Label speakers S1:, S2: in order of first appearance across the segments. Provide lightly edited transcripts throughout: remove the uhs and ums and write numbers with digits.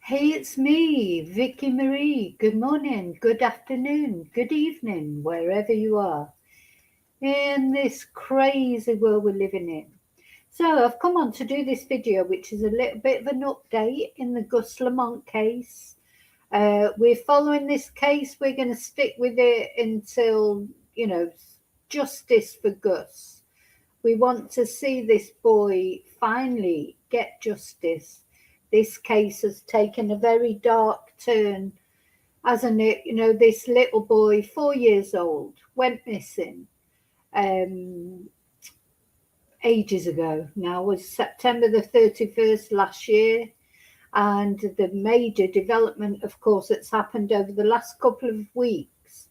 S1: Hey, it's me, Vicky Marie. Good morning, good afternoon, good evening, wherever you are in this crazy world we're living in. So, I've come on to do this video, which is a little bit of an update in the Gus Lamont case. We're following this case, we're going to stick with it until, justice for Gus. We want to see this boy finally get justice. This case has taken a very dark turn, hasn't it? This little boy, 4 years old, went missing ages ago now, was September the 31st last year. And the major development, of course, that's happened over the last couple of weeks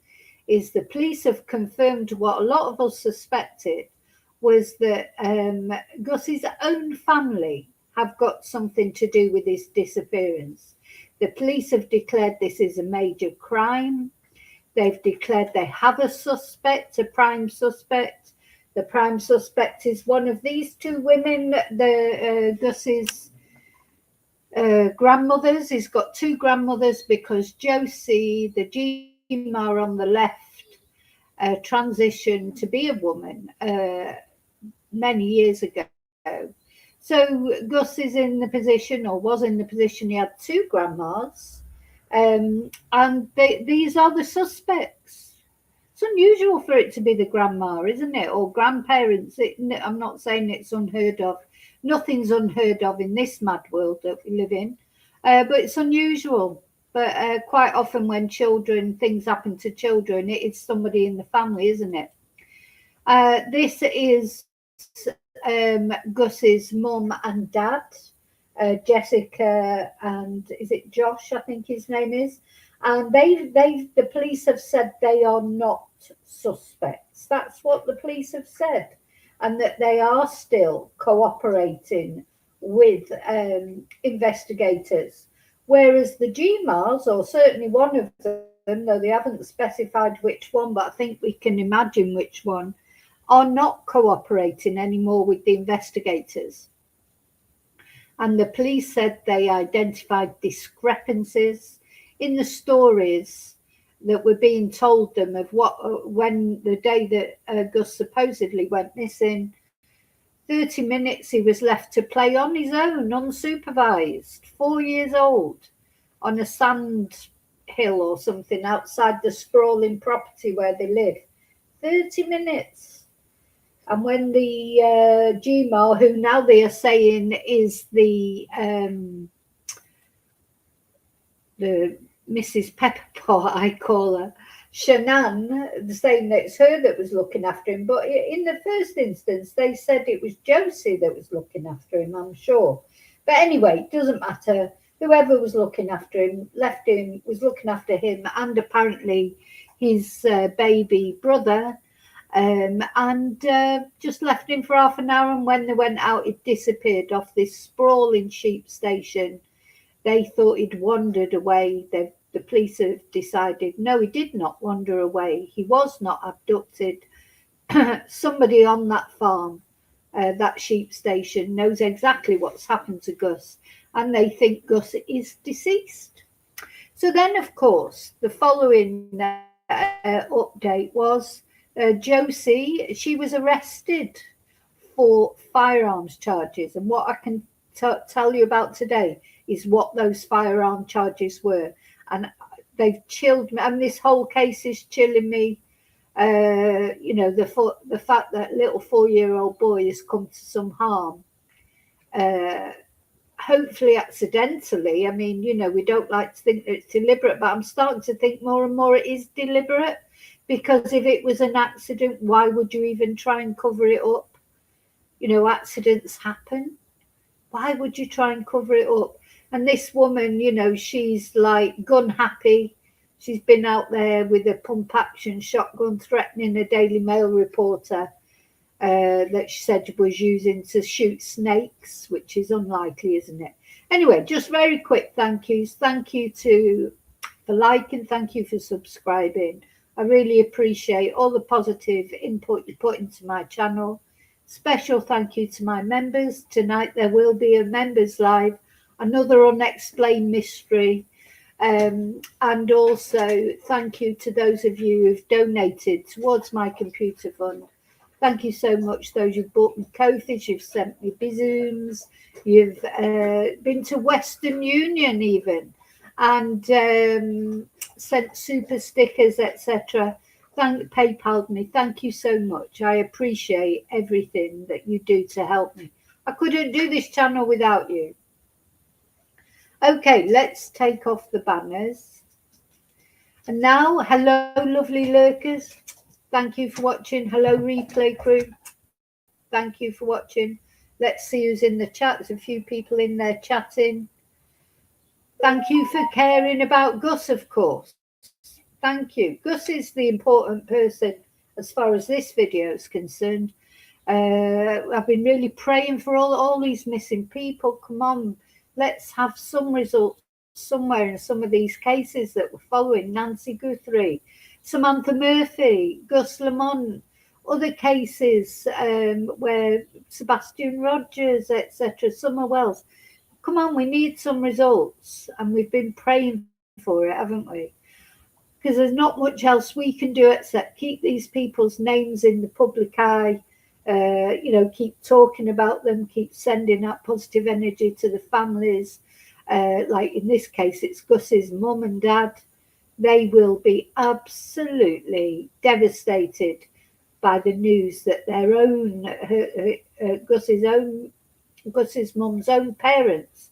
S1: is the police have confirmed what a lot of us suspected was that Gus's own family have got something to do with his disappearance. The police have declared this is a major crime. They've declared they have a suspect, a prime suspect. The prime suspect is one of these two women, Gus's grandmothers. He's got two grandmothers because Josie, the G-Ma on the left, transitioned to be a woman many years ago. So Gus is in the position, or was in the position, he had two grandmas, and these are the suspects. It's unusual for it to be the grandma, isn't it? Or grandparents. I'm not saying it's unheard of. Nothing's unheard of in this mad world that we live in, but it's unusual. But quite often when things happen to children, it is somebody in the family, isn't it? This is Gus's mum and dad, Jessica and is it Josh? I think his name is. And the police have said they are not suspects. That's what the police have said, and that they are still cooperating with investigators. Whereas the GMAs, or certainly one of them, though they haven't specified which one, but I think we can imagine which one, are not cooperating anymore with the investigators. And the police said they identified discrepancies in the stories that were being told them of when the day that Gus supposedly went missing. 30 minutes he was left to play on his own, unsupervised, 4 years old, on a sand hill or something outside the sprawling property where they live. 30 minutes. And when the G-Ma, who now they are saying is the Mrs. Pepperpot, I call her, Shanann, saying that it's her that was looking after him. But in the first instance, they said it was Josie that was looking after him, I'm sure. But anyway, it doesn't matter. Whoever was looking after him, was looking after him, and apparently his baby brother, and just left him for half an hour. And when they went out, it disappeared off this sprawling sheep station. They thought he'd wandered away. The police have decided, no, he did not wander away. He was not abducted. Somebody on that farm, that sheep station, knows exactly what's happened to Gus, and they think Gus is deceased. So then, of course, the following update was Josie. She was arrested for firearms charges, and what I can tell you about today is what those firearm charges were. And they've chilled me, and this whole case is chilling me. The fact that little 4-year-old boy has come to some harm, hopefully accidentally. I mean, we don't like to think that it's deliberate, but I'm starting to think more and more it is deliberate, because if it was an accident, why would you even try and cover it up? Accidents happen. Why would you try and cover it up? And this woman, she's like gun happy. She's been out there with a pump action shotgun threatening a Daily Mail reporter that she said was using to shoot snakes, which is unlikely, isn't it? Anyway, just very quick thank yous. Thank you for liking. Thank you for subscribing. I really appreciate all the positive input you put into my channel. Special thank you to my members. Tonight there will be a members live another unexplained mystery. And also thank you to those of you who've donated towards my computer fund. Thank you so much, those who've bought me coffees, you've sent me bizooms, you've been to Western Union even, and sent super stickers, etc. PayPal me. Thank you so much. I appreciate everything that you do to help me. I couldn't do this channel without you. Okay, let's take off the banners. And now, hello, lovely lurkers. Thank you for watching. Hello, replay crew. Thank you for watching. Let's see who's in the chat. There's a few people in there chatting. Thank you for caring about Gus, of course. Thank you. Gus is the important person as far as this video is concerned. I've been really praying for all these missing people. Come on, let's have some results somewhere in some of these cases that we're following. Nancy Guthrie, Samantha Murphy, Gus Lamont, other cases where Sebastian Rogers, etc., Summer Wells. Come on, we need some results, and we've been praying for it, haven't we? Because there's not much else we can do except keep these people's names in the public eye, keep talking about them, keep sending out positive energy to the families. Like in this case, it's Gus's mum and dad. They will be absolutely devastated by the news that their own, Gus's mum's own parents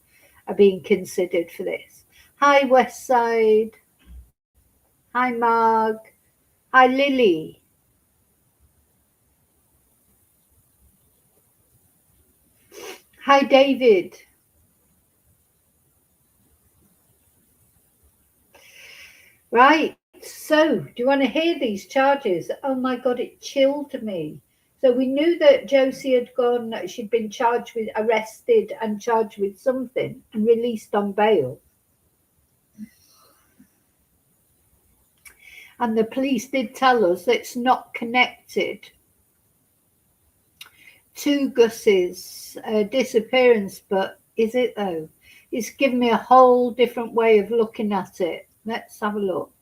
S1: are being considered for this. Hi, Westside. Hi, Marg. Hi, Lily. Hi, David. Right. So, do you want to hear these charges? Oh my God, it chilled me. So we knew that Josie had she'd been arrested and charged with something and released on bail. And the police did tell us that it's not connected to Gus's disappearance, but is it though? It's given me a whole different way of looking at it. Let's have a look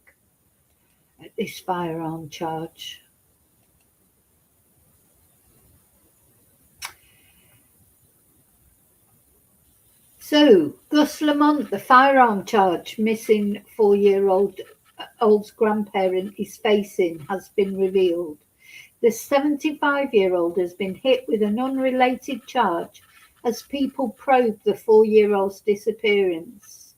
S1: at this firearm charge. So, Gus Lamont, the firearm charge missing 4-year-old's grandparent is facing has been revealed. The 75-year-old has been hit with an unrelated charge as people probe the 4-year-old's disappearance.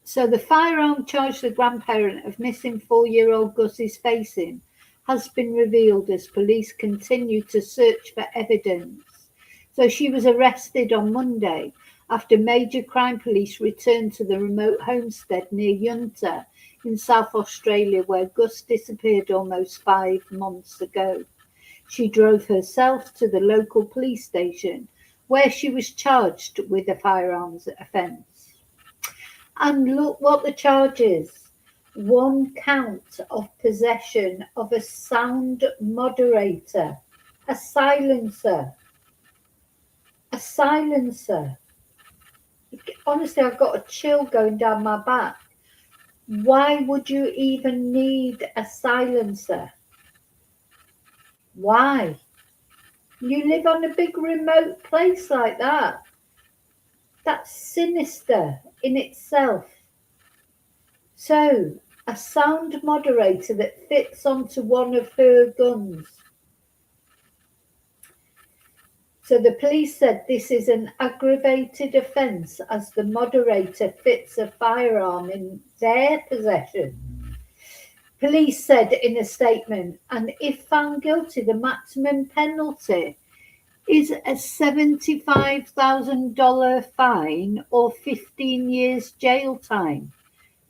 S1: So the firearm charge the grandparent of missing 4-year-old Gus is facing has been revealed as police continue to search for evidence. So she was arrested on Monday after major crime police returned to the remote homestead near Yunta in South Australia, where Gus disappeared almost 5 months ago. She drove herself to the local police station, where she was charged with a firearms offence. And look what the charge is. 1 count of possession of a sound moderator, a silencer. A silencer. Honestly, I've got a chill going down my back. Why would you even need a silencer? Why? You live on a big remote place like that. That's sinister in itself. So, a sound moderator that fits onto one of her guns. So the police said this is an aggravated offence as the moderator fits a firearm in their possession. Police said in a statement, and if found guilty, the maximum penalty is a $75,000 fine or 15 years jail time.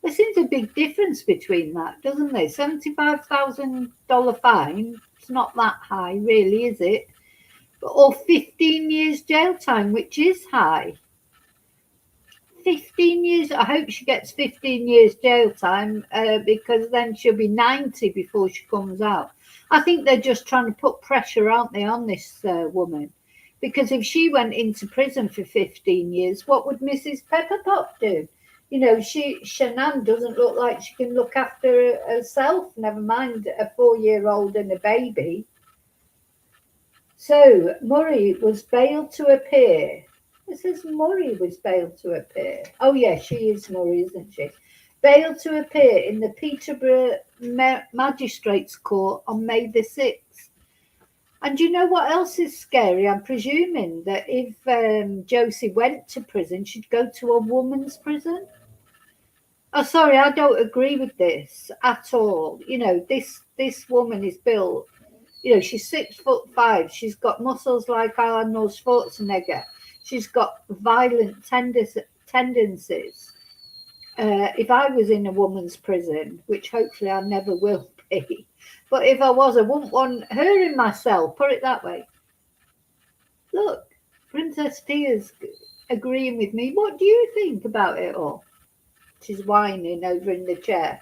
S1: There seems a big difference between that, doesn't there? $75,000 fine, it's not that high really, is it? Or 15 years jail time, which is high. 15 years, I hope she gets 15 years jail time because then she'll be 90 before she comes out. I think they're just trying to put pressure, aren't they, on this woman. Because if she went into prison for 15 years, what would Mrs. Pepperpot do? Shanann doesn't look like she can look after herself, never mind a 4-year-old and a baby. So Murray was bailed to appear. It says Murray was bailed to appear. Oh, yeah, she is Murray, isn't she? Bailed to appear in the Peterborough Magistrates Court on May the 6th. And you know what else is scary? I'm presuming that if Josie went to prison, she'd go to a woman's prison. Oh, sorry, I don't agree with this at all. This woman is built. She's 6'5". She's got muscles like Arnold Schwarzenegger. She's got violent tendencies. If I was in a woman's prison, which hopefully I never will be, but if I was, I wouldn't want her in my cell. Put it that way. Look, Princess Tia's agreeing with me. What do you think about it all? She's whining over in the chair.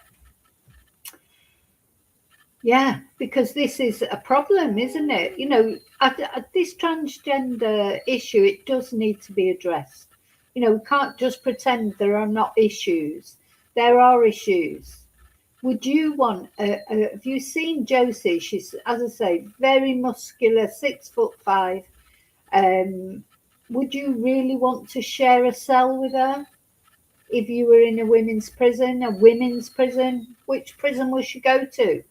S1: Yeah, because this is a problem, isn't it? At this transgender issue, it does need to be addressed. We can't just pretend there are not issues. There are issues. Would you want, have you seen Josie? She's, as I say, very muscular, 6'5". Would you really want to share a cell with her? If you were in a women's prison, which prison will she go to?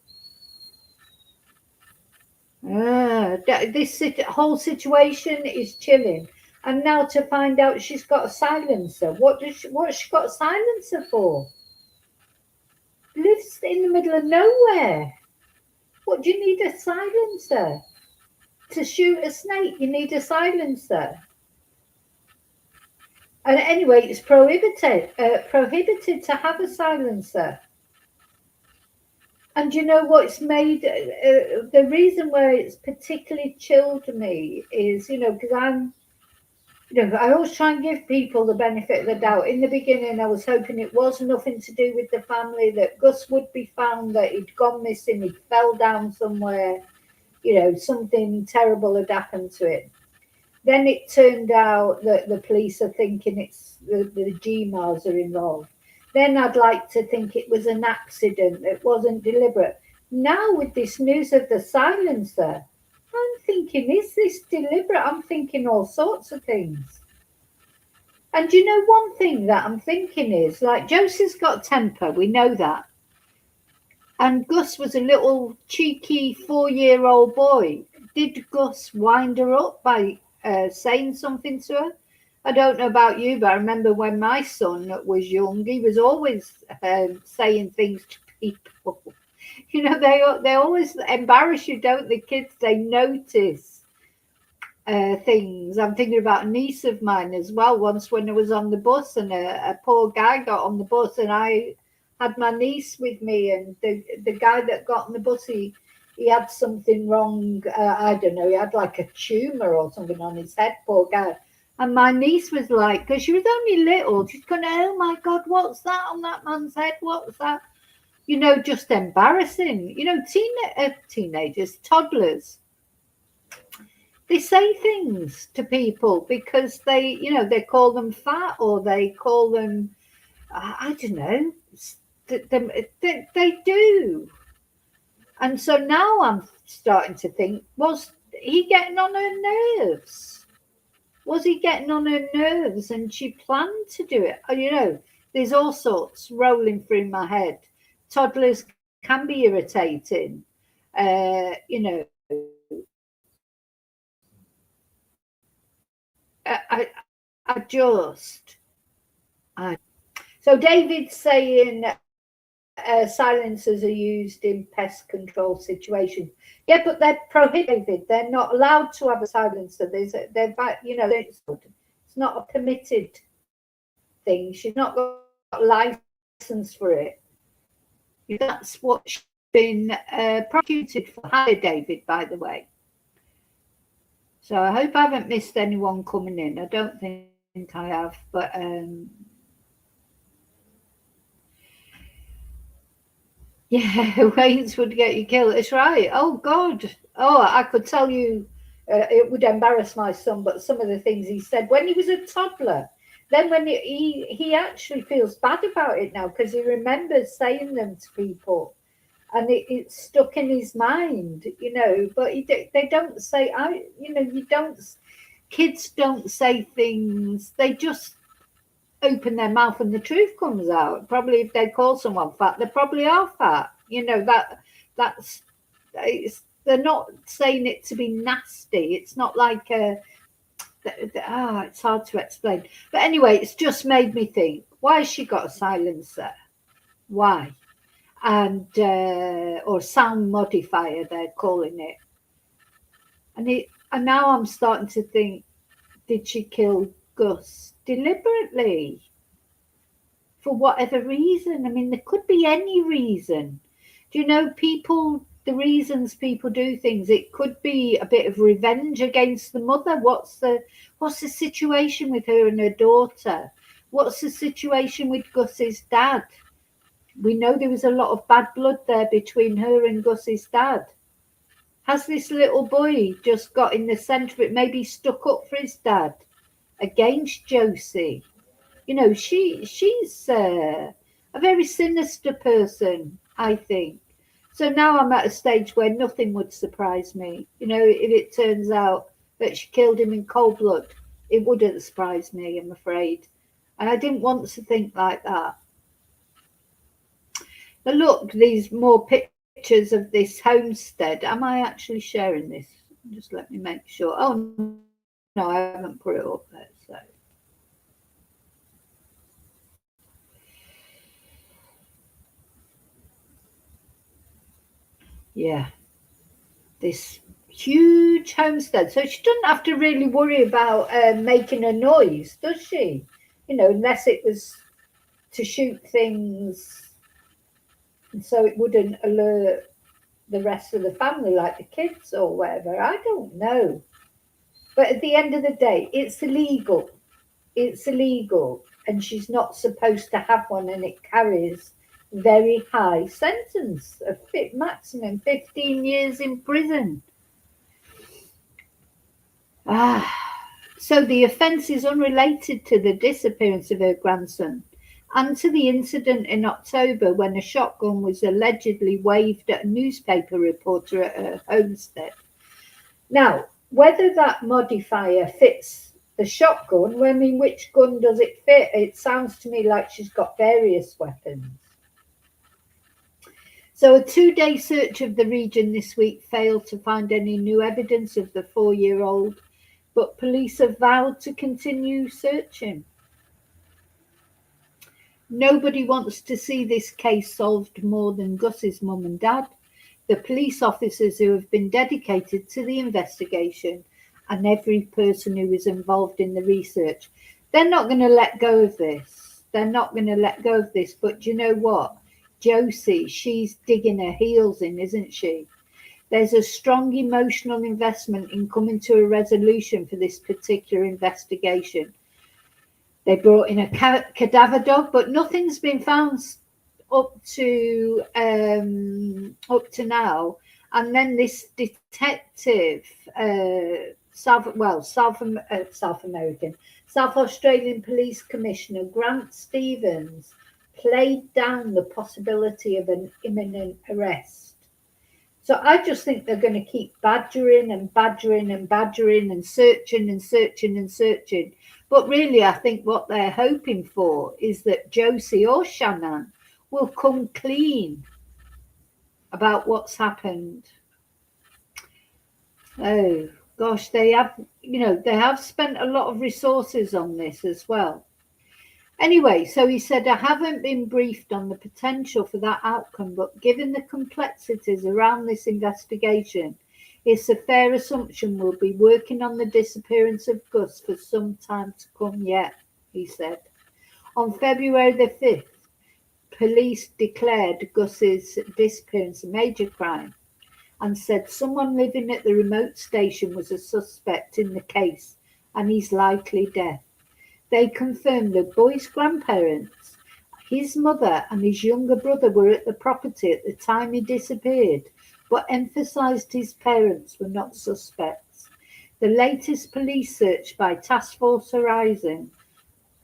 S1: This whole situation is chilling. And now to find out she's got a silencer. What's she got a silencer for? Lives in the middle of nowhere. What do you need a silencer? To shoot a snake, you need a silencer. And anyway, it's prohibited to have a silencer. And you know what's made the reason why it's particularly chilled me is, because I always try and give people the benefit of the doubt. In the beginning, I was hoping it was nothing to do with the family, that Gus would be found, that he'd gone missing, he fell down somewhere, something terrible had happened to him. Then it turned out that the police are thinking it's the G-Mas are involved. Then I'd like to think it was an accident, it wasn't deliberate. Now with this news of the silencer, I'm thinking, is this deliberate? I'm thinking all sorts of things. And one thing that I'm thinking is, like, Josie's got temper, we know that. And Gus was a little cheeky 4-year-old boy. Did Gus wind her up by saying something to her? I don't know about you, but I remember when my son was young, he was always saying things to people. They always embarrass you, don't the kids? They notice things. I'm thinking about a niece of mine as well. Once when I was on the bus and a poor guy got on the bus, and I had my niece with me, and the guy that got on the bus, he had something wrong. I don't know, he had like a tumor or something on his head, poor guy. And my niece was like, because she was only little, she's going, oh my God, what's that on that man's head? What's that? Just embarrassing. Teenagers, toddlers, they say things to people because they call them fat, or they call them, I don't know, they do. And so now I'm starting to think, was he getting on her nerves? Was he getting on her nerves and she planned to do it? There's all sorts rolling through my head. Toddlers can be irritating. So David's saying silencers are used in pest control situations. Yeah, but they're prohibited. They're not allowed to have a silencer. It's not a permitted thing. She's not got a license for it. That's what she's been prosecuted for. Hi, David, by the way. So I hope I haven't missed anyone coming in. I don't think I have, but yeah, Wayne's would get you killed. It's right. Oh God. Oh, I could tell you it would embarrass my son, but some of the things he said when he was a toddler. Then when he actually feels bad about it now because he remembers saying them to people, and it's stuck in his mind, you know. But they don't say, you know, you don't. Kids don't say things. They just open their mouth and the truth comes out. Probably if they call someone fat, they probably are fat. You know, that's they're not saying it to be nasty. It's not like it's hard to explain. But anyway, it's just made me think, why has she got a silencer? Why? And or sound modifier, they're calling it. And now I'm starting to think, did she kill Gus deliberately? For whatever reason. I mean, there could be any reason. Do you know, the reasons people do things, it could be a bit of revenge against the mother. What's the situation with her and her daughter? What's the situation with Gus's dad? We know there was a lot of bad blood there between her and Gus's dad. Has this little boy just got in the centre of it, maybe stuck up for his dad against Josie? You know, she's a very sinister person, I think. So now I'm at a stage where nothing would surprise me. You know, if it turns out that she killed him in cold blood, it wouldn't surprise me, I'm afraid. And I didn't want to think like that. But look, these more pictures of this homestead. Am I actually sharing this? Just let me make sure. Oh, no, I haven't put it up there. So. Yeah, this huge homestead. So she doesn't have to really worry about making a noise, does she? You know, unless it was to shoot things, and so it wouldn't alert the rest of the family, like the kids or whatever. I don't know. But at the end of the day, it's illegal. It's illegal, and she's not supposed to have one, and it carries very high sentence, a maximum 15 years in prison. So the offence is unrelated to the disappearance of her grandson and to the incident in October when a shotgun was allegedly waved at a newspaper reporter at her homestead. Now, whether that modifier fits the shotgun, I mean, which gun does it fit? It sounds to me like she's got various weapons. So a 2-day search of the region this week failed to find any new evidence of the 4-year-old, but police have vowed to continue searching. Nobody wants to see this case solved more than Gus's mum and dad, the police officers who have been dedicated to the investigation, and every person who is involved in the research. They're not going to let go of this. They're not going to let go of this. But you know what? Josie, she's digging her heels in, isn't she? There's a strong emotional investment in coming to a resolution for this particular investigation. They brought in a cadaver dog, but nothing's been found up to now. And then this detective, South Australian Police Commissioner Grant Stevens, played down the possibility of an imminent arrest. So I just think they're going to keep badgering and badgering and badgering and searching and searching and searching. But really, I think what they're hoping for is that Josie or Shannon will come clean about what's happened. Oh gosh, they have spent a lot of resources on this as well. Anyway, so he said, I haven't been briefed on the potential for that outcome, but given the complexities around this investigation, it's a fair assumption we'll be working on the disappearance of Gus for some time to come yet, he said. On February the 5th, police declared Gus's disappearance a major crime and said someone living at the remote station was a suspect in the case and his likely death. They confirmed the boy's grandparents, his mother and his younger brother were at the property at the time he disappeared, but emphasised his parents were not suspects. The latest police search by Task Force Horizon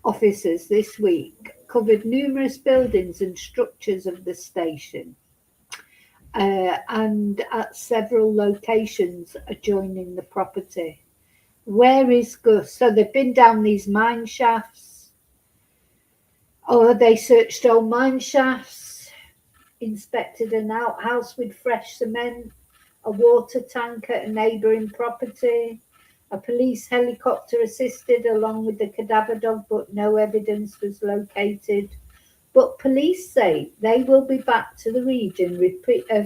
S1: officers this week covered numerous buildings and structures of the station and at several locations adjoining the property. Where is Gus? So they've been down these mine shafts. Oh, they searched old mine shafts, inspected an outhouse with fresh cement, a water tank at a neighbouring property. A police helicopter assisted along with the cadaver dog, but no evidence was located. But police say they will be back to the region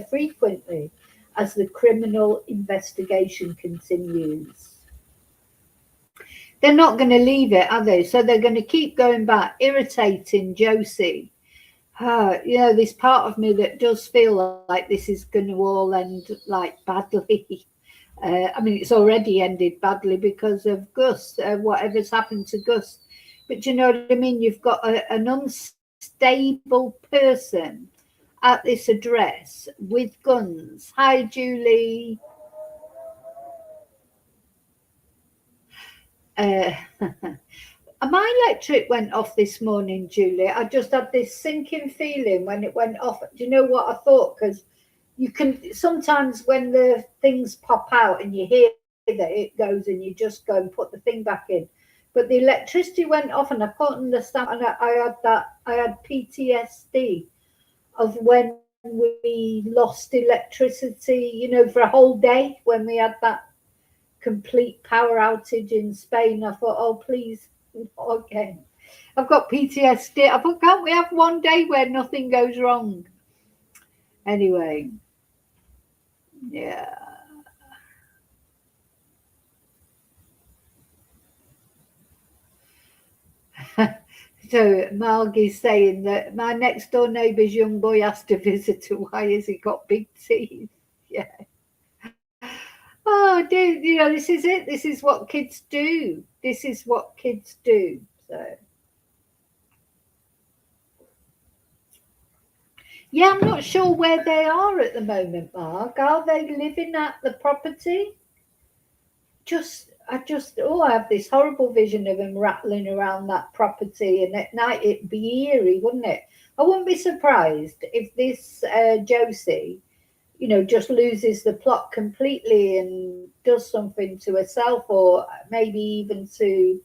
S1: frequently as the criminal investigation continues. They're not going to leave it, are they? So they're going to keep going back, irritating Josie. There's part of me that does feel like this is going to all end like badly. It's already ended badly because of Gus, whatever's happened to Gus. But you know what I mean? You've got an unstable person at this address with guns. Hi, Julie. My electric went off this morning, Julie. I just had this sinking feeling when it went off. Do you know what I thought? Because you can sometimes when the things pop out and you hear that it goes and you just go and put the thing back in. But the electricity went off and I couldn't understand. And I had PTSD of when we lost electricity, for a whole day when we had that complete power outage in Spain. I thought, oh, please, not again. I've got PTSD. I thought, can't we have one day where nothing goes wrong? Anyway, yeah. So Margie's saying that my next door neighbour's young boy asked a visitor, why has he got big teeth? Yeah. Oh, dude, this is it. This is what kids do. This is what kids do. So, yeah, I'm not sure where they are at the moment, Mark. Are they living at the property? I have this horrible vision of him rattling around that property, and at night it'd be eerie, wouldn't it? I wouldn't be surprised if this Josie, just loses the plot completely and does something to herself, or maybe even to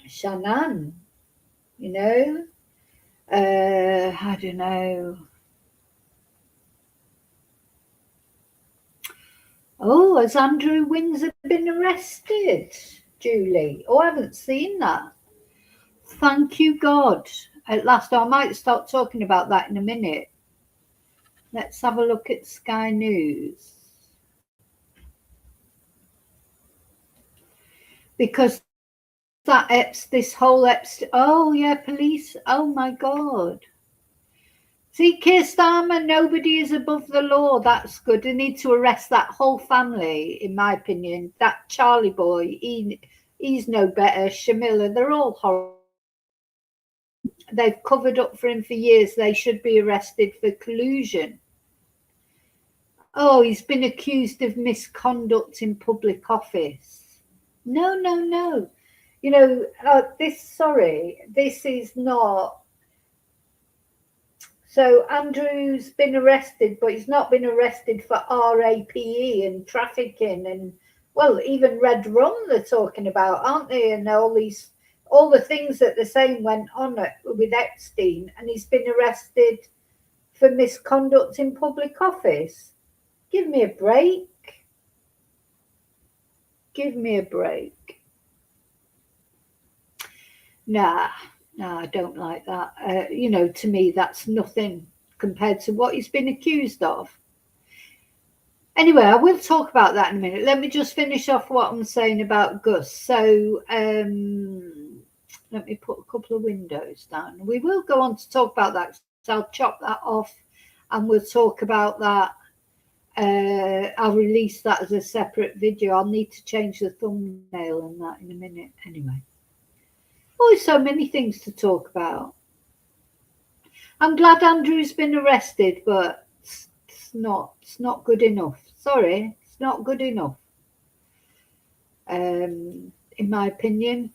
S1: Shannon. I don't know. Oh, has Andrew Windsor been arrested, Julie? Oh, I haven't seen that. Thank you, God. At last, I might start talking about that in a minute. Let's have a look at Sky News. Because this whole Epstein. Oh, yeah, police. Oh, my God. See, Keir Starmer, nobody is above the law. That's good. They need to arrest that whole family, in my opinion. That Charlie boy, he's no better. Shamila, they're all horrible. They've covered up for him for years. They should be arrested for collusion. Oh, he's been accused of misconduct in public office. No. This is not. So Andrew's been arrested, but he's not been arrested for RAPE and trafficking and, well, even red rum they're talking about, aren't they? And all the things that they're saying went on with Epstein, and he's been arrested for misconduct in public office. Give me a break. Give me a break. Nah, I don't like that. To me, that's nothing compared to what he's been accused of. Anyway, I will talk about that in a minute. Let me just finish off what I'm saying about Gus. So, let me put a couple of windows down. We will go on to talk about that. So I'll chop that off and we'll talk about that. I'll release that as a separate video. I'll need to change the thumbnail and that in a minute. Anyway. Always so many things to talk about. I'm glad Andrew's been arrested, but it's not good enough. Sorry, it's not good enough. in my opinion,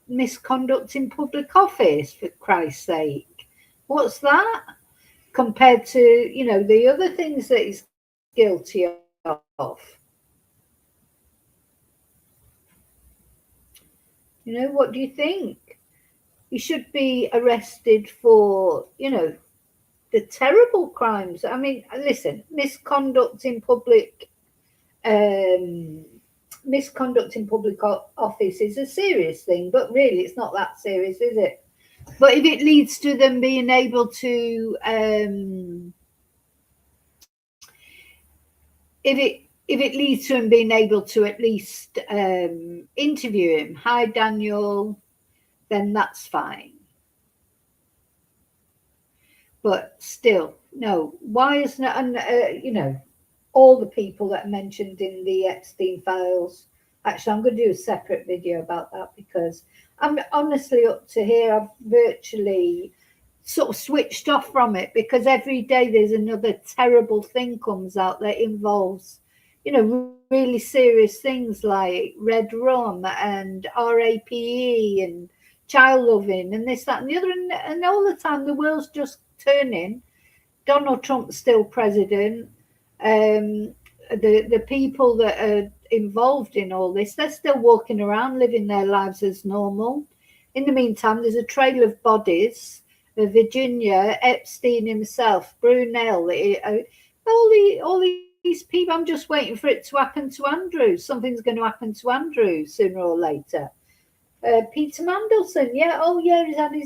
S1: misconduct in public office, for Christ's sake. What's that? Compared to, the other things that he's guilty of. What do you think? He should be arrested for, the terrible crimes. I mean, listen, um, misconduct in public office is a serious thing, but really it's not that serious, is it? But if it leads to them being able to, if it leads to him being able to at least interview him, hi Daniel, then that's fine. But still, no. Why isn't it? And all the people that are mentioned in the Epstein files. Actually, I'm going to do a separate video about that because I'm honestly up to here. I've virtually sort of switched off from it because every day there's another terrible thing comes out that involves, really serious things like red rum and RAPE and child loving and this, that, and the other. And all the time the world's just turning. Donald Trump's still president. The people that are involved in all this, they're still walking around living their lives as normal. In the meantime, there's a trail of bodies. Virginia, Epstein himself, Brunel, all these people. I'm just waiting for it to happen to Andrew. Something's going to happen to Andrew sooner or later. Peter Mandelson,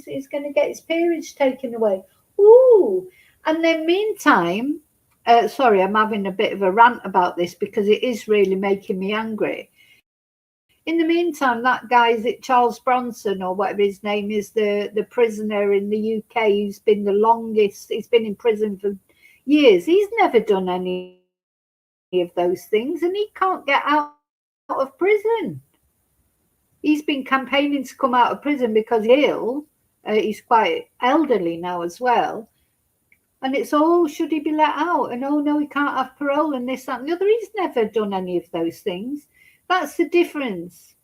S1: he's going to get his peerage taken away. Ooh, and then meantime, sorry, I'm having a bit of a rant about this because it is really making me angry. In the meantime, that guy, is it Charles Bronson or whatever his name is, the prisoner in the UK who's been the longest, he's been in prison for years. He's never done any of those things and he can't get out of prison. He's been campaigning to come out of prison because he's ill. He's quite elderly now as well. And it's, should he be let out? And, no, he can't have parole and this, that, and the other. He's never done any of those things. That's the difference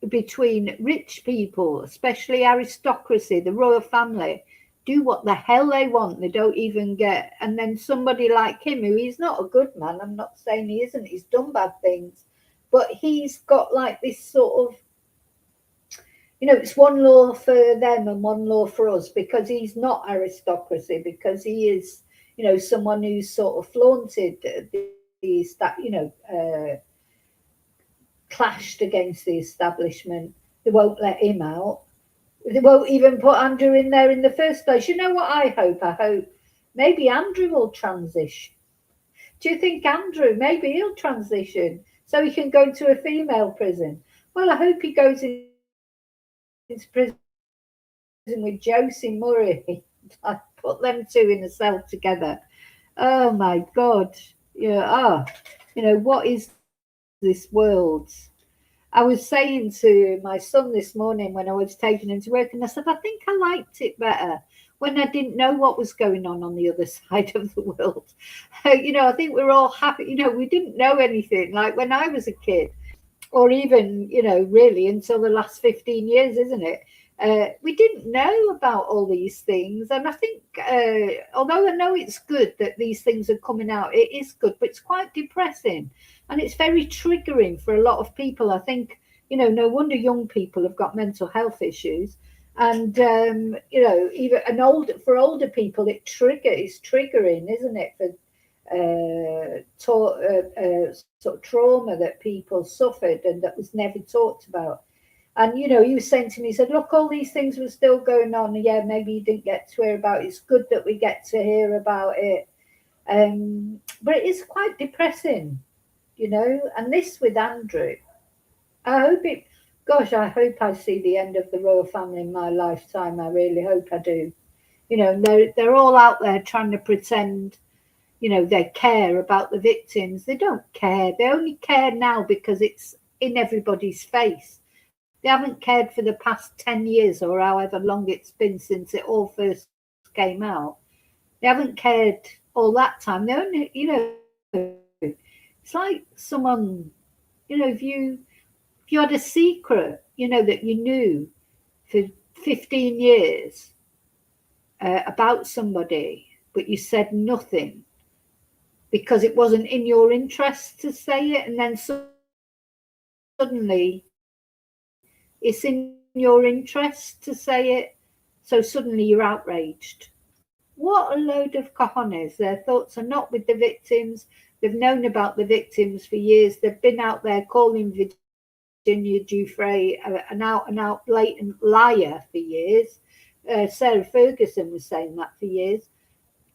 S1: between rich people, especially aristocracy, the royal family, do what the hell they want. They don't even get. And then somebody like him, who he's not a good man. I'm not saying he isn't. He's done bad things. But he's got like this sort of, it's one law for them and one law for us because he's not aristocracy, because he is, someone who's sort of flaunted clashed against the establishment. They won't let him out. They won't even put Andrew in there in the first place. You know what I hope? I hope maybe Andrew will transition. Do you think Andrew, maybe he'll transition so he can go to a female prison? Well, I hope he goes into prison with Josie Murray. I put them two in a cell together. Oh my God. What is this world? I was saying to my son this morning when I was taking him to work, and I said, I think I liked it better when I didn't know what was going on the other side of the world. I think we're all happy. We didn't know anything. Like when I was a kid, or even, really until the last 15 years, isn't it? We didn't know about all these things. And I think, although I know it's good that these things are coming out, it is good, but it's quite depressing. And it's very triggering for a lot of people. I think, no wonder young people have got mental health issues. And, even for older people, it's triggering, isn't it? For sort of trauma that people suffered and that was never talked about. And he was saying to me, he said, look, all these things were still going on. Yeah, maybe you didn't get to hear about it. It's good that we get to hear about it. But it is quite depressing, and this with Andrew, I hope I see the end of the royal family in my lifetime. I really hope I do. They're all out there trying to pretend they care about the victims. They don't care. They only care now because it's in everybody's face. They haven't cared for the past 10 years or however long it's been since it all first came out. They haven't cared all that time. They only, it's like someone, if you If you had a secret, that you knew for 15 years about somebody, but you said nothing because it wasn't in your interest to say it, and then suddenly it's in your interest to say it, so suddenly you're outraged. What a load of cojones. Their thoughts are not with the victims. They've known about the victims for years. They've been out there calling Virginia Giuffre an out-and-out blatant liar for years. Sarah Ferguson was saying that for years.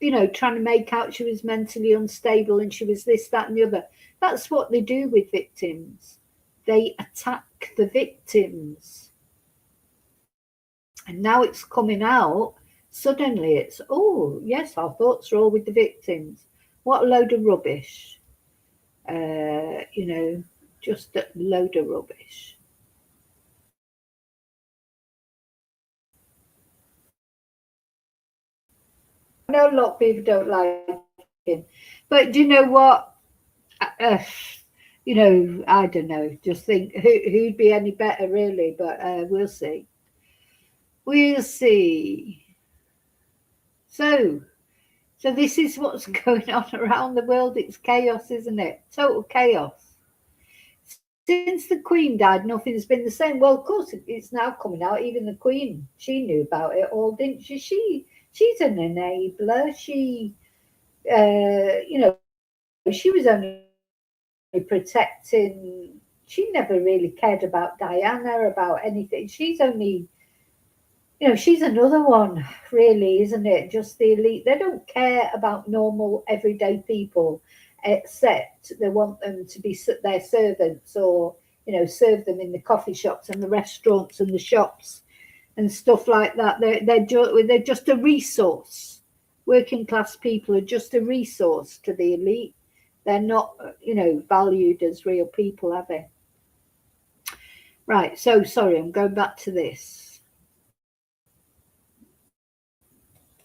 S1: Trying to make out she was mentally unstable and she was this, that, and the other. That's what they do with victims. They attack the victims. And now it's coming out. Suddenly it's, oh, yes, our thoughts are all with the victims. What a load of rubbish. Just a load of rubbish. I know a lot of people don't like him, but do you know what? I don't know. Just think who'd be any better, really. But we'll see. We'll see. So this is what's going on around the world. It's chaos, isn't it? Total chaos. Since the Queen died, nothing's been the same. Well, of course, it's now coming out. Even the Queen, she knew about it all, didn't she? She's an enabler. She was only protecting. She never really cared about Diana, about anything. She's only, she's another one, really, isn't it? Just the elite. They don't care about normal, everyday people, except they want them to be their servants or, serve them in the coffee shops and the restaurants and the shops and stuff like that. They're just a resource. Working class people are just a resource to the elite. They're not, valued as real people, are they? Right, so sorry, I'm going back to this.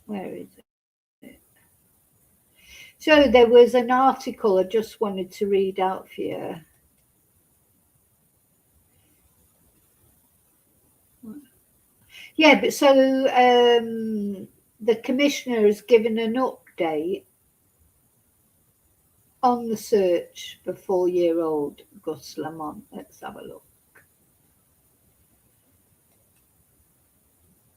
S1: Where is it? So there was an article I just wanted to read out for you. Yeah, but so the commissioner has given an update on the search for 4-year-old Gus Lamont. Let's have a look.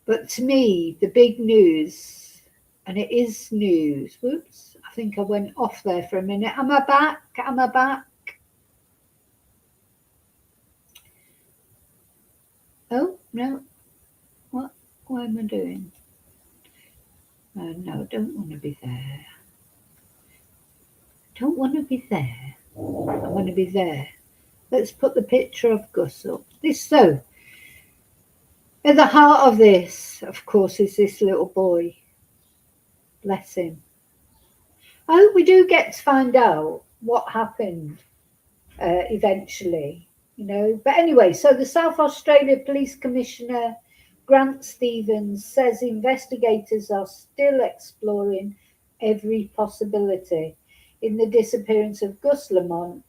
S1: But to me, the big news, and it is news. Whoops, I think I went off there for a minute. Am I back? Oh, no. What am I doing? No, don't want to be there. Don't want to be there. I want to be there. Let's put the picture of Gus up. At the heart of this, of course, is this little boy. Bless him. I hope we do get to find out what happened eventually, But anyway, so the South Australia Police Commissioner, Grant Stevens, says investigators are still exploring every possibility in the disappearance of Gus Lamont,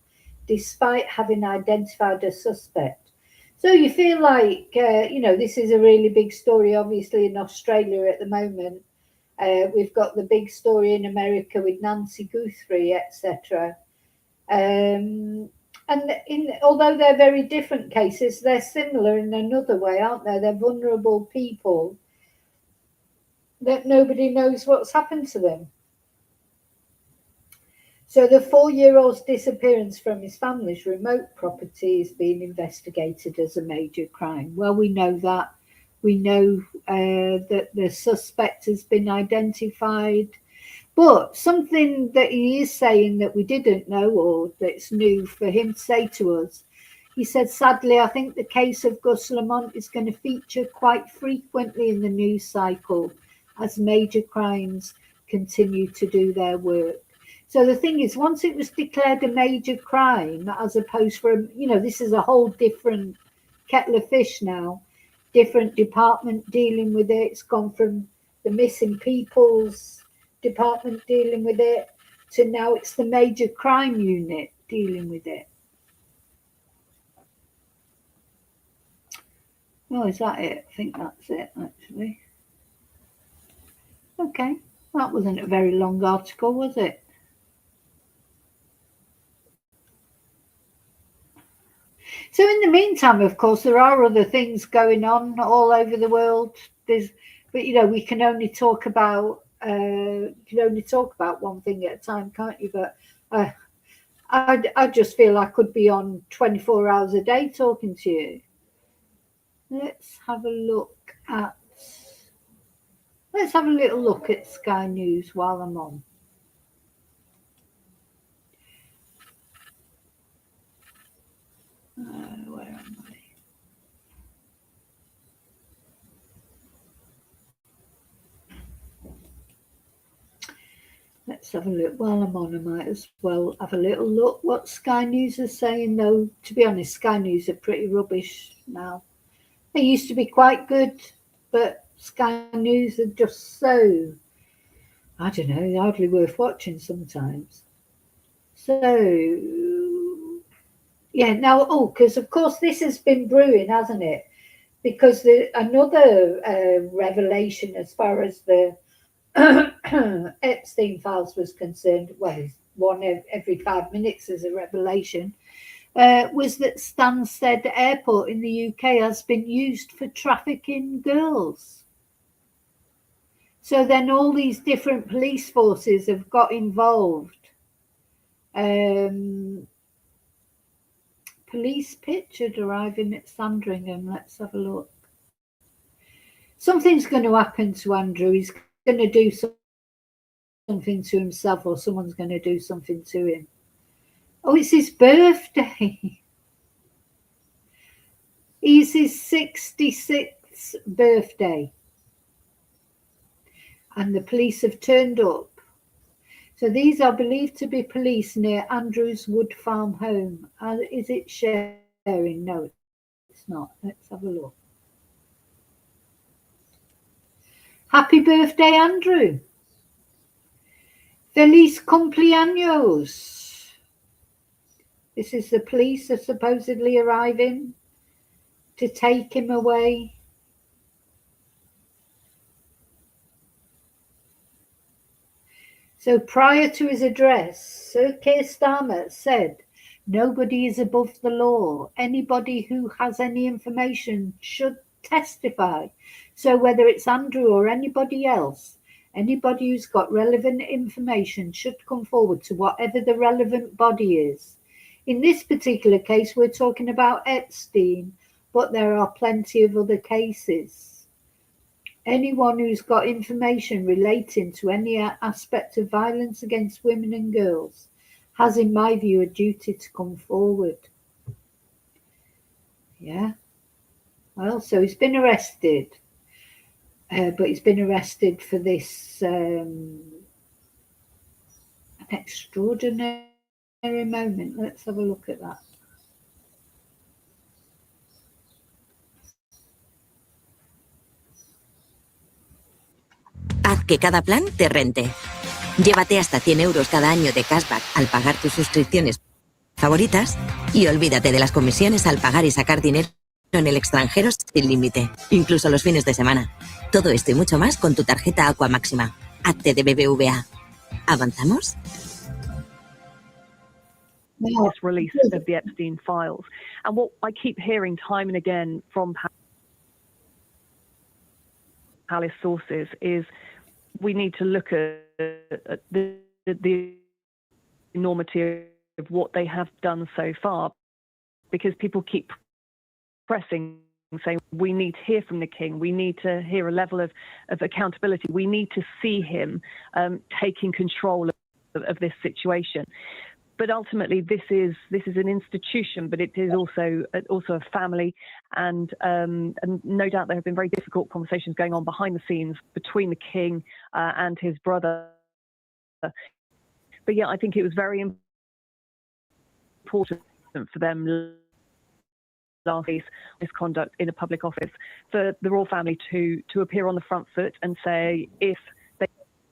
S1: despite having identified a suspect. So you feel like, this is a really big story, obviously, in Australia at the moment. We've got the big story in America with Nancy Guthrie, etc. Although they're very different cases, they're similar in another way, aren't they? They're vulnerable people that nobody knows what's happened to them. So the 4-year-old's disappearance from his family's remote property is being investigated as a major crime. Well, we know that. We know that the suspect has been identified. But something that he is saying that we didn't know, or that's new for him to say to us, he said, sadly, I think the case of Gus Lamont is going to feature quite frequently in the news cycle as major crimes continue to do their work. So the thing is, once it was declared a major crime, as opposed from, this is a whole different kettle of fish now, different department dealing with it. It's gone from the missing people's department dealing with it to now it's the major crime unit dealing with it. Oh, is that it? I think that's it, actually. Okay. That wasn't a very long article, was it? So in the meantime, of course, there are other things going on all over the world. But we can only talk about one thing at a time, can't you? But uh, I just feel I could be on 24 hours a day talking to you. Let's have a look at. Let's have a little look at Sky News while I'm on. Where am I? Let's have a look. While I'm on, I might as well have a little look what Sky News is saying, though. To be honest, Sky News are pretty rubbish now. They used to be quite good, but Sky News are just so, I don't know, hardly worth watching sometimes. So, yeah, now, because of course this has been brewing, hasn't it? Because another revelation as far as the Epstein files was concerned, well, one every 5 minutes is a revelation, was that Stansted Airport in the UK has been used for trafficking girls. So then all these different police forces have got involved. Police pictured arriving at Sandringham. Let's have a look. Something's going to happen to Andrew. He's going to do something to himself, or someone's going to do something to him. Oh, it's his birthday. It's his 66th birthday. And the police have turned up. So these are believed to be police near Andrew's Wood Farm home. Is it sharing? No, it's not. Let's have a look. Happy birthday, Andrew. Feliz cumpleaños. This is the police are supposedly arriving to take him away. So prior to his address, Sir Keir Starmer said, "Nobody is above the law. Anybody who has any information should testify. So whether it's Andrew or anybody else, anybody who's got relevant information should come forward to whatever the relevant body is." In this particular case, we're talking about Epstein, but there are plenty of other cases. Anyone who's got information relating to any aspect of violence against women and girls has, in my view, a duty to come forward. Yeah. Well, so he's been arrested, but he's been arrested for this an extraordinary moment. Let's have a look at that.
S2: Haz que cada plan te rente. Llévate hasta 100 euros cada año de cashback al pagar tus suscripciones favoritas y olvídate de las comisiones al pagar y sacar dinero en el extranjero sin límite, incluso los fines de semana. Todo esto y mucho más con tu tarjeta Aqua Máxima. Hazte de BBVA. ¿Avanzamos?
S3: This release of the Epstein files. And what I keep hearing time and again from palace sources is we need to look at the enormity of what they have done so far, because people keep pressing, saying we need to hear from the king, we need to hear a level of accountability, we need to see him taking control of this situation. But ultimately, this is an institution, but it is also a family, and no doubt there have been very difficult conversations going on behind the scenes between the king and his brother. But yeah, I think it was very important for them last week's misconduct in a public office for the royal family to appear on the front foot and say if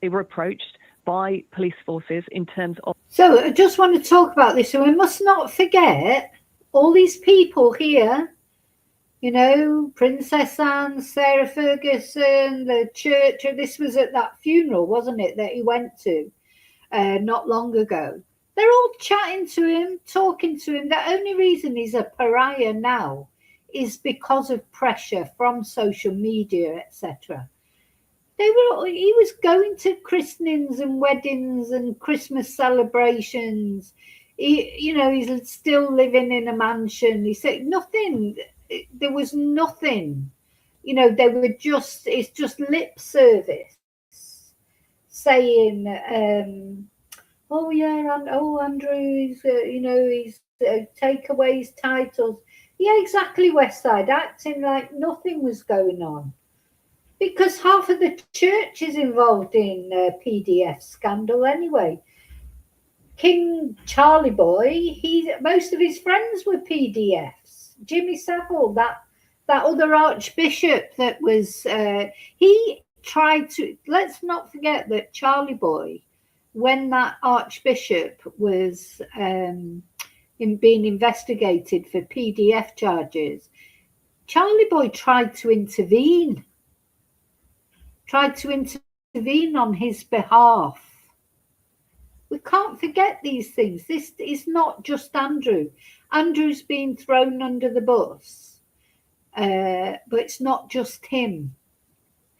S3: they were approached by police forces in terms of.
S1: So I just want to talk about this. So we must not forget all these people here You know, Princess Anne, Sarah Ferguson, the church. This was at that funeral, wasn't it, that he went to not long ago. They're all chatting to him, talking to him. The only reason he's a pariah now is because of pressure from social media, etc. He was going to christenings and weddings and Christmas celebrations. He's still living in a mansion. He said nothing. There was nothing. It's just lip service saying, oh yeah, and oh Andrew, he's take away his titles. Yeah, exactly. West Side acting like nothing was going on. Because half of the church is involved in PDF scandal anyway. King Charlie Boy, most of his friends were PDFs. Jimmy Savile, that other archbishop that was, he tried to. Let's not forget that Charlie Boy, when that archbishop was being investigated for PDF charges, Charlie Boy tried to intervene on his behalf. We can't forget these things. This is not just Andrew. Andrew's been thrown under the bus, but it's not just him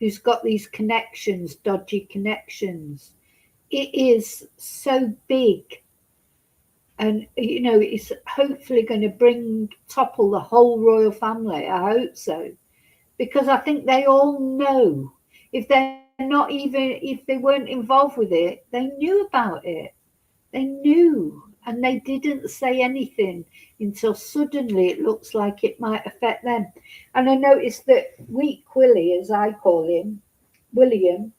S1: who's got these connections, dodgy connections. It is so big, and it's hopefully going to topple the whole royal family. I hope so, because I think they all know. If they weren't involved with it, they knew about it. They knew, and they didn't say anything until suddenly it looks like it might affect them. And I noticed that Weak Willie, as I call him, William,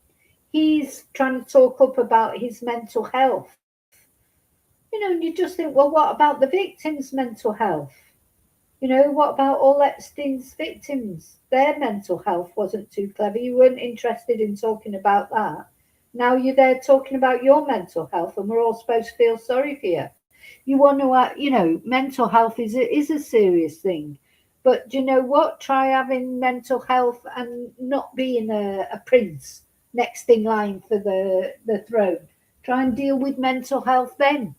S1: he's trying to talk up about his mental health. And you just think, well, what about the victims' mental health? What about all Epstein's victims? Their mental health wasn't too clever. You weren't interested in talking about that. Now you're there talking about your mental health, and we're all supposed to feel sorry for you. You want to, mental health is a serious thing. But do you know what? Try having mental health and not being a prince next in line for the throne. Try and deal with mental health then.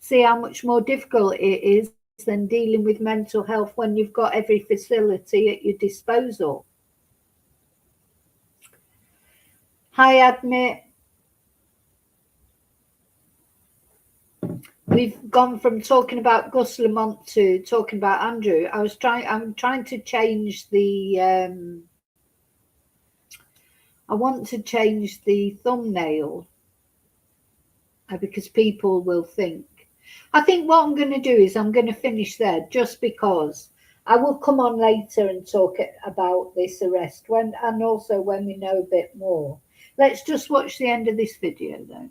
S1: See how much more difficult it is than dealing with mental health when you've got every facility at your disposal. Hi, Admit. We've gone from talking about Gus Lamont to talking about Andrew. I'm trying to change the I want to change the thumbnail because people will think. I think what I'm going to do is I'm going to finish there, just because I will come on later and talk about this arrest and also when we know a bit more. Let's just watch the end of this video though.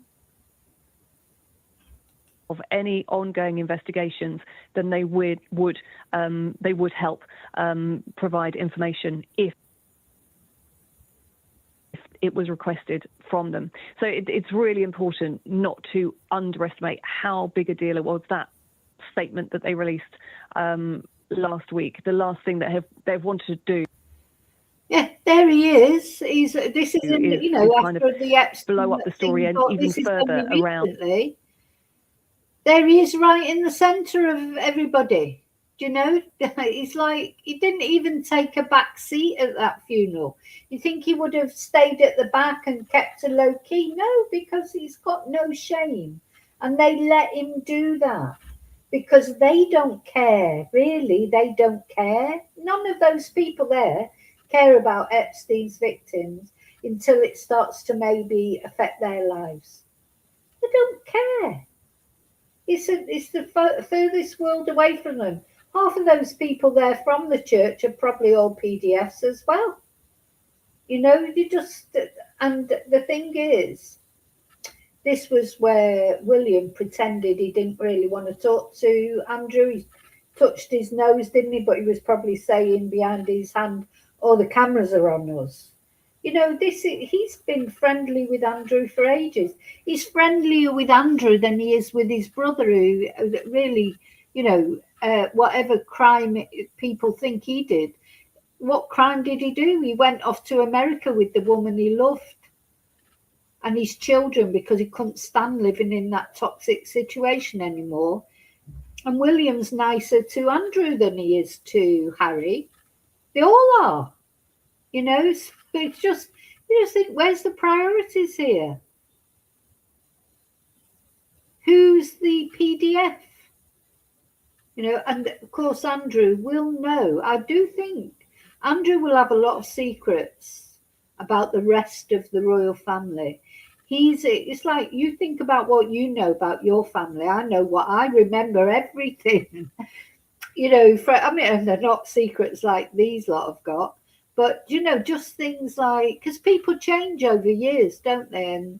S3: Of any ongoing investigations, then they would help provide information if it was requested from them. So it's really important not to underestimate how big a deal it was, that statement that they released last week. The last thing that they've wanted to do.
S1: Yeah, there he is. This is after
S3: kind of
S1: the Epstein
S3: blow up the story and even further around.
S1: There he is, right in the centre of everybody. It's like he didn't even take a back seat at that funeral. You think he would have stayed at the back and kept a low key? No, because he's got no shame. And they let him do that because they don't care. Really, they don't care. None of those people there care about Epstein's victims until it starts to maybe affect their lives. They don't care. It's the furthest world away from them. Half of those people there from the church are probably all PDFs as well. And the thing is, this was where William pretended he didn't really want to talk to Andrew. He touched his nose, didn't he? But he was probably saying behind his hand, oh, the cameras are on us. He's been friendly with Andrew for ages. He's friendlier with Andrew than he is with his brother, who really, whatever crime people think he did, What crime did he do? He went off to America with the woman he loved and his children because he couldn't stand living in that toxic situation anymore. And William's nicer to Andrew than he is to Harry. They all are, you know. It's just, you just think, where's the priorities here? Who's the PDF? You know, and of course Andrew will know. I do think Andrew will have a lot of secrets about the rest of the royal family. It's like, you think about what you know about your family. I know what I remember everything. You know, I mean, they're not secrets like these lot have got, but you know, just things like, because people change over years, don't they? And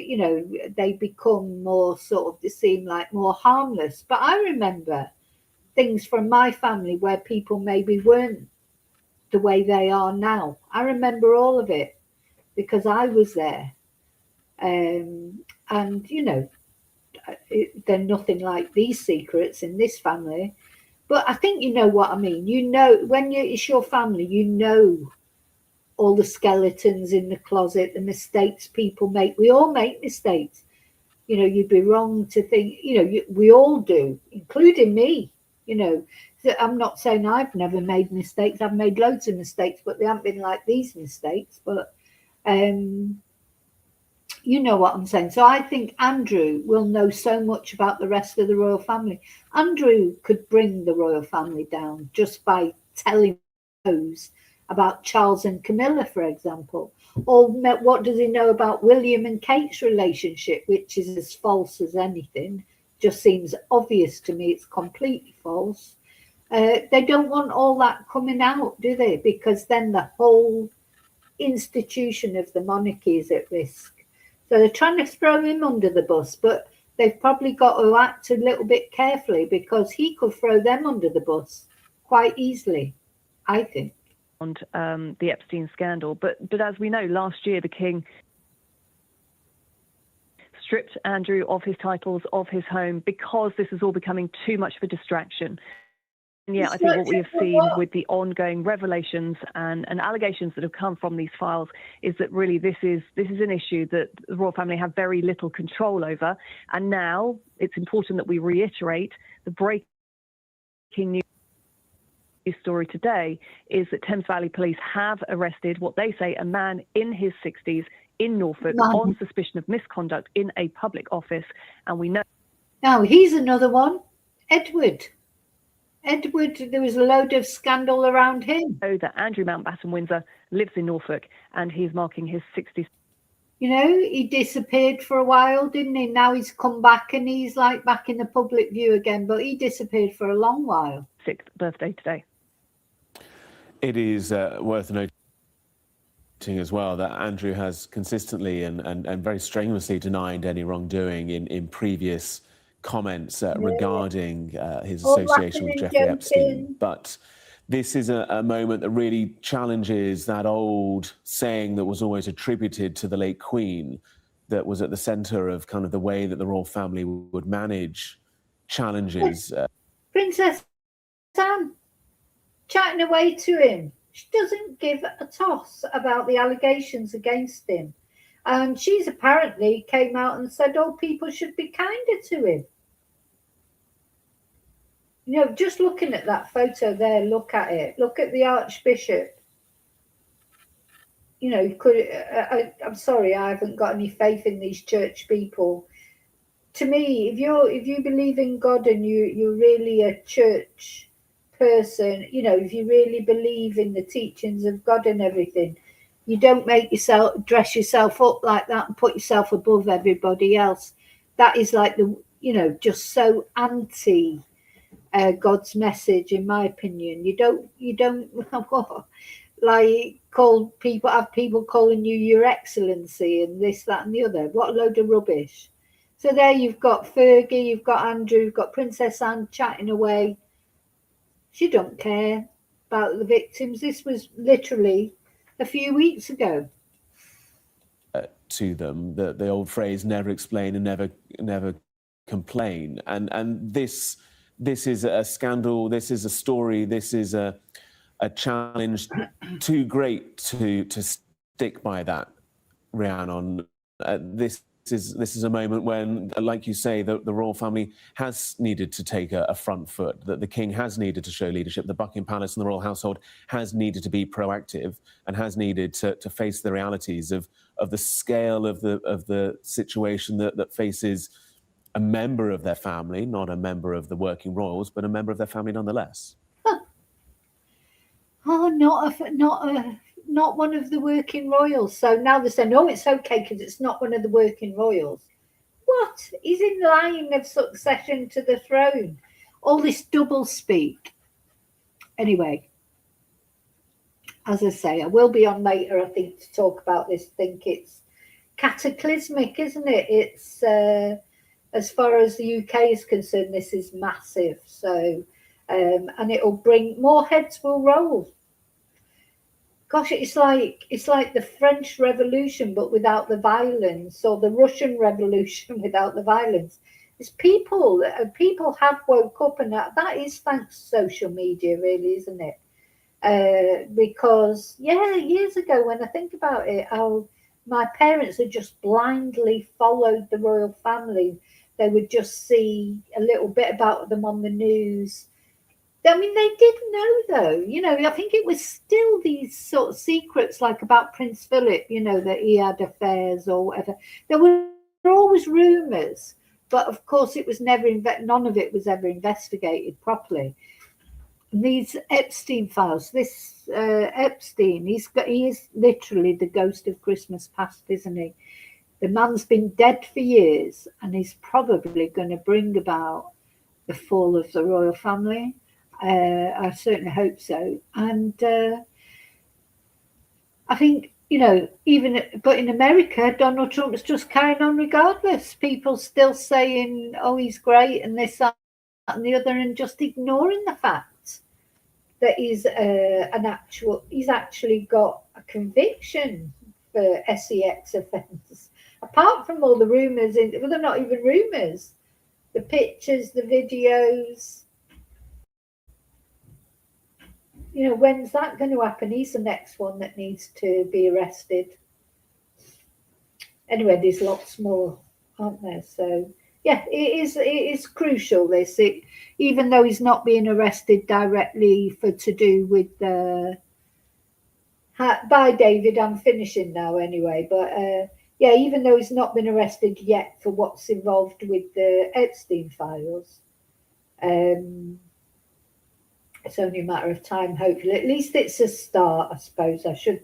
S1: you know, they become more sort of, they seem like more harmless. But I remember things from my family where people maybe weren't the way they are now. I remember all of it because I was there. And you know, they're nothing like these secrets in this family. But I think you know what I mean. You know, when it's your family, you know all the skeletons in the closet, the mistakes people make. We all make mistakes. You know, you'd be wrong to think, you know, we all do, including me. You know, so I'm not saying I've never made mistakes. I've made loads of mistakes, but they haven't been like these mistakes. But you know what I'm saying. So I think Andrew will know so much about the rest of the royal family. Andrew could bring the royal family down just by telling those about Charles and Camilla, for example. Or what does he know about William and Kate's relationship, which is as false as anything. Just seems obvious to me it's completely false. They don't want all that coming out, do they? Because then the whole institution of the monarchy is at risk. So they're trying to throw him under the bus, but they've probably got to act a little bit carefully because he could throw them under the bus quite easily, I think.
S3: The Epstein scandal. But as we know, last year the King stripped Andrew of his titles, of his home, because this is all becoming too much of a distraction. And yeah, I think what we have seen with the ongoing revelations and allegations that have come from these files is that really this is an issue that the royal family have very little control over. And now it's important that we reiterate the breaking news story today is that Thames Valley Police have arrested what they say a man in his 60s in Norfolk on suspicion of misconduct in a public office. And we know
S1: now he's another one, Edward, there was a load of scandal around him.
S3: That Andrew Mountbatten Windsor lives in Norfolk and he's marking his 60th.
S1: You know, he disappeared for a while, didn't he? Now he's come back and he's like back in the public view again, but he disappeared for a long while.
S3: 6th birthday today.
S4: It is worth noting as well that Andrew has consistently and very strenuously denied any wrongdoing in previous comments regarding his association with Jeffrey Epstein. But this is a moment that really challenges that old saying that was always attributed to the late Queen, that was at the centre of kind of the way that the royal family would manage challenges.
S1: Princess Anne, chatting away to him. She doesn't give a toss about the allegations against him. And she's apparently came out and said, oh, people should be kinder to him. You know, just looking at that photo there, look at it. Look at the Archbishop. You know, I'm sorry, I haven't got any faith in these church people. To me, if you believe in God and you're really a church person, you know, if you really believe in the teachings of God and everything, you don't dress yourself up like that and put yourself above everybody else. That is like just so anti God's message, in my opinion. You don't like have people calling you Your Excellency and this, that, and the other. What a load of rubbish. So there you've got Fergie, you've got Andrew, you've got Princess Anne chatting away. She don't care about the victims. This was literally a few weeks ago.
S4: To them, the old phrase "never explain and never complain," and this is a scandal. This is a story. This is a a challenge too great to stick by that, Rhiannon. This is a moment when, like you say, the royal family has needed to take a front foot, that the king has needed to show leadership, the Buckingham Palace and the royal household has needed to be proactive and has needed to face the realities of the scale of the situation that faces a member of their family, not a member of the working royals, but a member of their family nonetheless.
S1: Oh, not one of the working royals. So now they're saying, oh, it's okay because it's not one of the working royals. What? He's in line of succession to the throne. All this double speak. Anyway, as I say, I will be on later, I think, to talk about this. I think it's cataclysmic, isn't it? It's, as far as the UK is concerned, this is massive. So, and it'll bring more heads will roll. Gosh, it's like the French Revolution, but without the violence, or the Russian Revolution without the violence. It's people have woke up, and that is thanks to social media, really, isn't it? Because, yeah, years ago, when I think about it, how my parents had just blindly followed the royal family. They would just see a little bit about them on the news. I mean, they did know, though. You know, I think it was still these sort of secrets, like about Prince Philip, you know, that he had affairs or whatever. There were always rumours, but of course it was never, none of it was ever investigated properly. And these Epstein files, this Epstein, he is literally the ghost of Christmas past, isn't he? The man's been dead for years, and he's probably going to bring about the fall of the royal family. I certainly hope so. And I think, you know, but in America, Donald Trump's just carrying on regardless. People still saying, oh, he's great and this, that, and the other, and just ignoring the fact that he's actually got a conviction for sex offence. Apart from all the rumours, well, they're not even rumours. The pictures, the videos. You know, when's that going to happen? He's the next one that needs to be arrested. Anyway, there's lots more, aren't there? So, yeah, it is crucial, this. Even though he's not being arrested directly to do with bye, David, I'm finishing now anyway. But, yeah, even though he's not been arrested yet for what's involved with the Epstein files, it's only a matter of time, hopefully. At least it's a start, I suppose. I should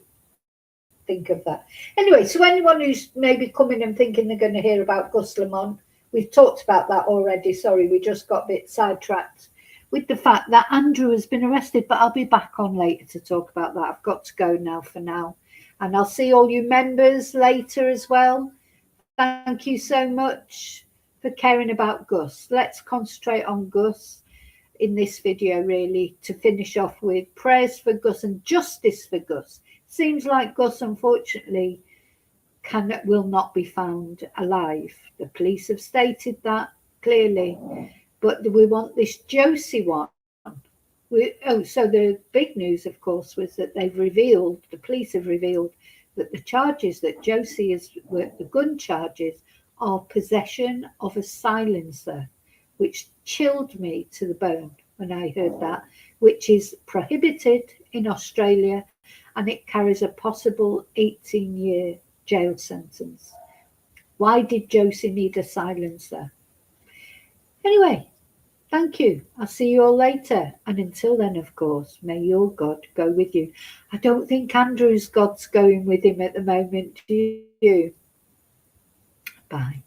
S1: think of that. Anyway, so anyone who's maybe coming and thinking they're going to hear about Gus Lamont, we've talked about that already. Sorry, we just got a bit sidetracked with the fact that Andrew has been arrested, but I'll be back on later to talk about that. I've got to go now for now. And I'll see all you members later as well. Thank you so much for caring about Gus. Let's concentrate on Gus in this video, really, to finish off with prayers for Gus and justice for Gus. Seems like Gus, unfortunately, will not be found alive. The police have stated that clearly, but we want this Josie one. So the big news, of course, was that the police have revealed that the charges that Josie the gun charges, are possession of a silencer, which chilled me to the bone when I heard that, which is prohibited in Australia, and it carries a possible 18-year jail sentence. Why did Josie need a silencer? Anyway, thank you. I'll see you all later. And until then, of course, may your God go with you. I don't think Andrew's God's going with him at the moment, do you? Bye.